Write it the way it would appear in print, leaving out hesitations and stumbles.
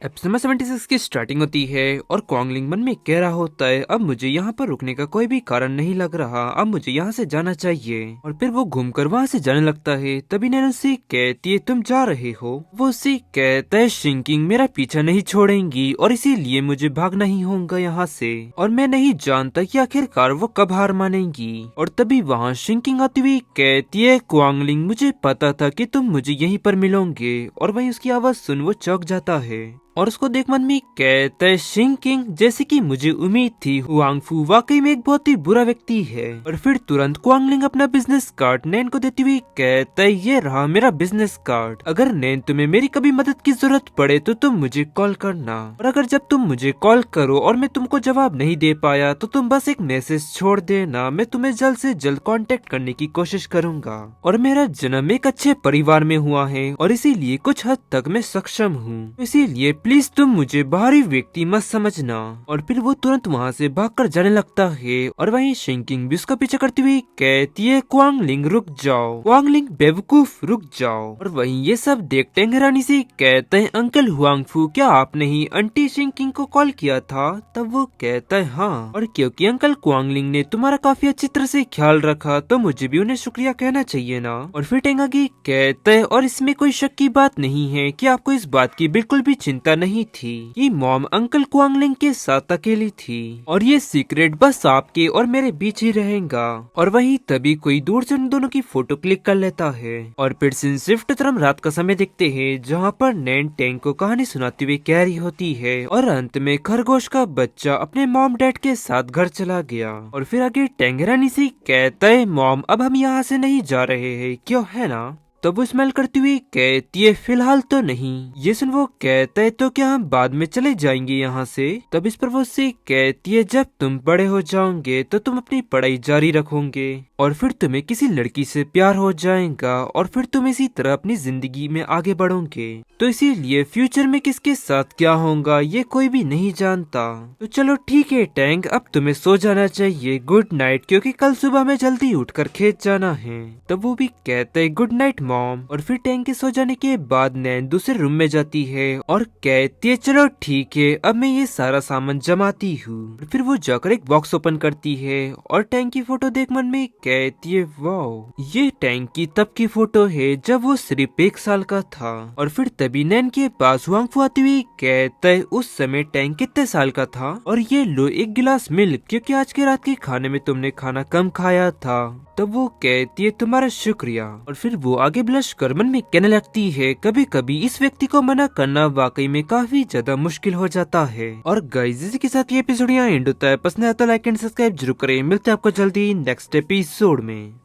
Episode 76 की starting होती है और क्वांगलिंग मन में कह रहा होता है अब मुझे यहाँ पर रुकने का कोई भी कारण नहीं लग रहा, अब मुझे यहाँ से जाना चाहिए। और फिर वो घूमकर वहाँ से जाने लगता है। तभी नैन उससे कहती है तुम जा रहे हो। वो उससे कहता है शिंकिंग मेरा पीछा नहीं छोड़ेंगी और इसीलिए मुझे भागना ही होगा यहाँ से, और मैं नहीं जानता कि आखिरकार वो कब हार मानेंगी। और तभी वहाँ शिंकिंग आती हुई कहती है क्वांगलिंग मुझे पता था कि तुम मुझे यहीं पर मिलोगे। और वही उसकी आवाज सुन वो चौंक जाता है और उसको देख मन में कहता है शिंकिंग जैसे कि मुझे उम्मीद थी हुआंगफू वाकई में एक बहुत ही बुरा व्यक्ति है। और फिर तुरंत क्वांगलिंग अपना बिजनेस कार्ड नैन को देती हुई कहता है ये रहा मेरा बिजनेस कार्ड, अगर नैन तुम्हें मेरी कभी मदद की जरूरत पड़े तो तुम मुझे कॉल करना, और अगर जब तुम मुझे कॉल करो और मैं तुमको जवाब नहीं दे पाया तो तुम बस एक मैसेज छोड़ देना, मैं तुम्हें जल्द से जल्द कांटेक्ट करने की कोशिश करूंगा। और मेरा जन्म एक अच्छे परिवार में हुआ है और इसीलिए कुछ हद तक मैं सक्षम हूँ, इसीलिए प्लीज तुम मुझे बाहरी व्यक्ति मत समझना। और फिर वो तुरंत वहाँ से भागकर जाने लगता है और वहीं शिंकिंग भी उसका पीछा करती हुई कहती है क्वांगलिंग रुक जाओ, क्वांगलिंग बेवकूफ रुक जाओ। और वहीं ये सब देख टेंगरानी से कहते हैं अंकल हुआंगफू क्या आपने ही आंटी शिंकिंग को कॉल किया था? तब वो कहता है हाँ, और क्योंकि अंकल क्वांगलिंग ने तुम्हारा काफी अच्छी तरह से ख्याल रखा तो मुझे भी उन्हें शुक्रिया कहना चाहिए ना। और फिर टेंगागी कहता है और इसमें कोई शक की बात नहीं है कि आपको इस बात की बिल्कुल भी चिंता नहीं थी, ये मॉम अंकल क्वांगलिंग के साथ अकेली थी और ये सीक्रेट बस आपके और मेरे बीच ही रहेगा। और वहीं तभी कोई दूर से उन दोनों की फोटो क्लिक कर लेता है और फिर शिफ्ट तरफ रात का समय देखते हैं जहाँ पर नैन टैंक को कहानी सुनाती हुई कह रही होती है और अंत में खरगोश का बच्चा अपने मॉम डैड के साथ घर चला गया। और फिर आगे टेंगरानी से कहता है मॉम अब हम यहाँ से नहीं जा रहे हैं क्यों, है ना? तब वो स्मेल करती हुई कहती है फिलहाल तो नहीं। ये सुन वो कहता है तो क्या हम बाद में चले जाएंगे यहाँ से? तब इस पर वो उससे कहती है जब तुम बड़े हो जाओगे तो तुम अपनी पढ़ाई जारी रखोगे और फिर तुम्हें किसी लड़की से प्यार हो जाएगा और फिर तुम इसी तरह अपनी जिंदगी में आगे बढ़ोगे, तो इसीलिए फ्यूचर में किसके साथ क्या होगा ये कोई भी नहीं जानता। तो चलो ठीक है टैंक अब तुम्हें सो जाना चाहिए, गुड नाइट, क्योंकि कल सुबह में जल्दी उठकर खेत जाना है। तब वो भी कहता है गुड नाइट मॉम। और फिर टैंक के सो जाने के बाद नैन दूसरे रूम में जाती है और कहती है चलो ठीक है अब मैं ये सारा सामान जमाती हूँ। फिर वो जाकर एक बॉक्स ओपन करती है और टैंक की फोटो देख मन में कहती है वाओ ये टैंक की तब की फोटो है जब वो सिर्फ 1 साल का था। और फिर तभी नैन के पास हुआंगफू आती हुई कहता है उस समय टैंक कितने साल का था? और ये लो एक गिलास मिल्क क्योंकि आज के रात के खाने में तुमने खाना कम खाया था। तब वो कहती है तुम्हारा शुक्रिया। और फिर वो आगे ब्लश कर मन में कहने लगती है कभी कभी इस व्यक्ति को मना करना वाकई में काफी ज्यादा मुश्किल हो जाता है। और गाइस इसी के साथ ये एपिसोड यहाँ एंड होता है। पसंद आया तो लाइक एंड सब्सक्राइब जरूर करें। मिलते हैं आपको जल्दी नेक्स्ट एपिसोड में।